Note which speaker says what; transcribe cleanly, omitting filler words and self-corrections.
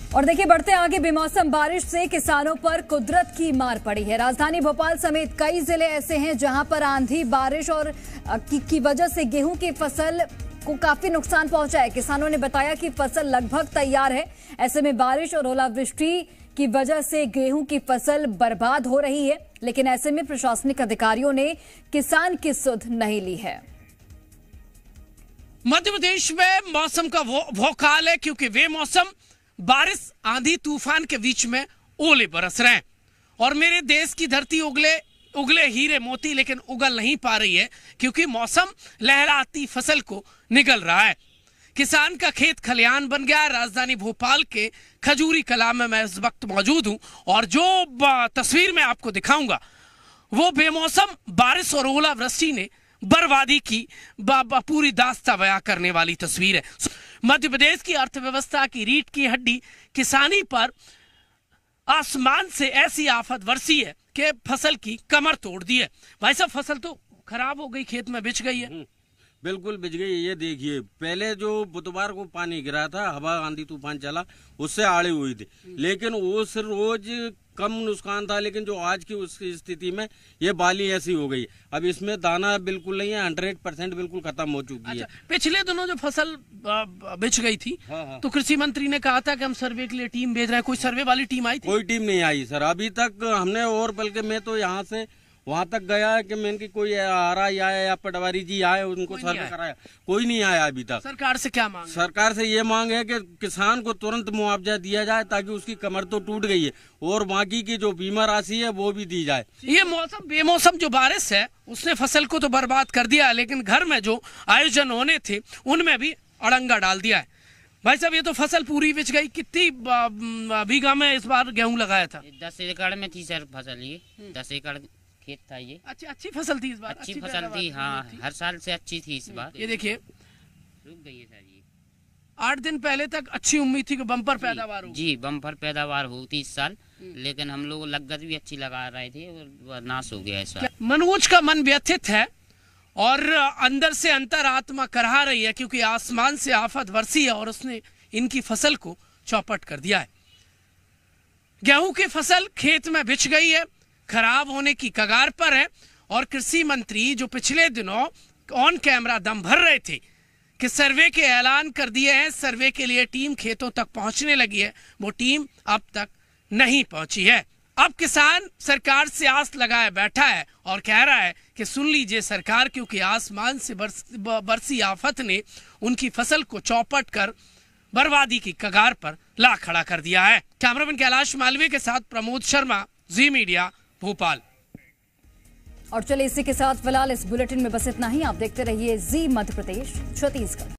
Speaker 1: और देखिए, बढ़ते आगे बेमौसम बारिश से किसानों पर कुदरत की मार पड़ी है। राजधानी भोपाल समेत कई जिले ऐसे हैं जहां पर आंधी बारिश और की वजह से गेहूं की फसल को काफी नुकसान पहुंचा है। किसानों ने बताया कि फसल लगभग तैयार है, ऐसे में बारिश और ओलावृष्टि की वजह से गेहूं की फसल बर्बाद हो रही है। लेकिन ऐसे में प्रशासनिक अधिकारियों ने किसान की सुध नहीं ली है।
Speaker 2: मध्य प्रदेश में मौसम का भौकाल है, क्योंकि वे मौसम बारिश, आंधी, तूफान के बीच में ओले बरस रहे हैं और मेरे देश की धरती उगले हीरे मोती लेकिन उगल नहीं पा रही है, क्योंकि मौसम लहराती फसल को निगल रहा है। किसान का खेत खलियान बन गया। राजधानी भोपाल के खजूरी कला में मैं इस वक्त मौजूद हूं और जो तस्वीर मैं आपको दिखाऊंगा वो बेमौसम बारिश और ओलावृष्टि ने बर्बादी की पूरी दास्तां बयां करने वाली तस्वीर है। मध्य प्रदेश की अर्थव्यवस्था की रीढ़ की हड्डी किसानी पर आसमान से ऐसी आफत बरसी है कि फसल की कमर तोड़ दी है। भाई साहब, फसल तो खराब हो गई, खेत में बिछ गई है।
Speaker 3: बिल्कुल बिछ गई। ये देखिए, पहले जो बुधवार को पानी गिरा था, हवा आंधी तूफान चला, उससे आड़ी हुई थी, लेकिन उस रोज कम नुकसान था। लेकिन जो आज की उसकी स्थिति में ये बाली ऐसी हो गई, अब इसमें दाना बिल्कुल नहीं है, 100% बिल्कुल खत्म हो चुकी है।
Speaker 2: पिछले दिनों जो फसल बिछ गई थी,
Speaker 3: हाँ।
Speaker 2: तो कृषि मंत्री ने कहा था कि हम सर्वे के लिए टीम भेज रहे हैं। कोई सर्वे वाली टीम आई थी?
Speaker 3: कोई टीम नहीं आई सर अभी तक। हमने और बल्कि मैं तो यहाँ से वहाँ तक गया है कि मैं इनकी कोई आरा या पटवारी जी आए, उनको सर्वे कराया, कोई नहीं आया अभी तक।
Speaker 2: सरकार से क्या मांग?
Speaker 3: सरकार से ये मांग है कि किसान को तुरंत मुआवजा दिया जाए, ताकि उसकी कमर तो टूट गई है और बाकी की जो बीमा राशि है वो भी दी जाए।
Speaker 2: ये मौसम बेमौसम जो बारिश है उसने फसल को तो बर्बाद कर दिया, लेकिन घर में जो आयोजन होने थे उनमें भी अड़ंगा डाल दिया है। भाई साहब, ये तो फसल पूरी बिछ गई। कितनी बीघा में इस बार गेहूं लगाया था?
Speaker 4: 10 एकड़ में थी सर फसल। ये 10 एकड़ खेत था। ये
Speaker 2: अच्छी फसल थी इस बार।
Speaker 4: अच्छी फसल थी, हाँ, हर साल से अच्छी थी इस बार।
Speaker 2: ये देखिए,
Speaker 4: रुक गई है सर। ये
Speaker 2: 8 दिन पहले तक अच्छी उम्मीद थी कि बम्पर पैदावार होगी।
Speaker 4: जी, बम्पर पैदावार होती इस साल, लेकिन हम लोग लागत भी अच्छी लगा रहे थे और नाश हो गया इस साल।
Speaker 2: मनोज का मन व्यथित है और अंदर से अंतरात्मा करहा रही है, क्योंकि आसमान से आफत बरसी है और उसने इनकी फसल को चौपट कर दिया है। गेहूं की फसल खेत में बिछ गई है, खराब होने की कगार पर है और कृषि मंत्री जो पिछले दिनों ऑन कैमरा दम भर रहे थे कि सर्वे के ऐलान कर दिए हैं, सर्वे के लिए टीम खेतों तक पहुंचने लगी है, वो टीम अब तक नहीं पहुंची है। अब किसान सरकार से आस लगाए बैठा है और कह रहा है कि सुन लीजिए सरकार, क्योंकि आसमान से बरसी आफत ने उनकी फसल को चौपट कर बर्बादी की कगार पर ला खड़ा कर दिया है। कैमरामैन कैलाश मालवीय के साथ प्रमोद शर्मा, जी मीडिया, भोपाल।
Speaker 1: और चलिए, इसी के साथ फिलहाल इस बुलेटिन में बस इतना ही। आप देखते रहिए जी मध्य प्रदेश छत्तीसगढ़।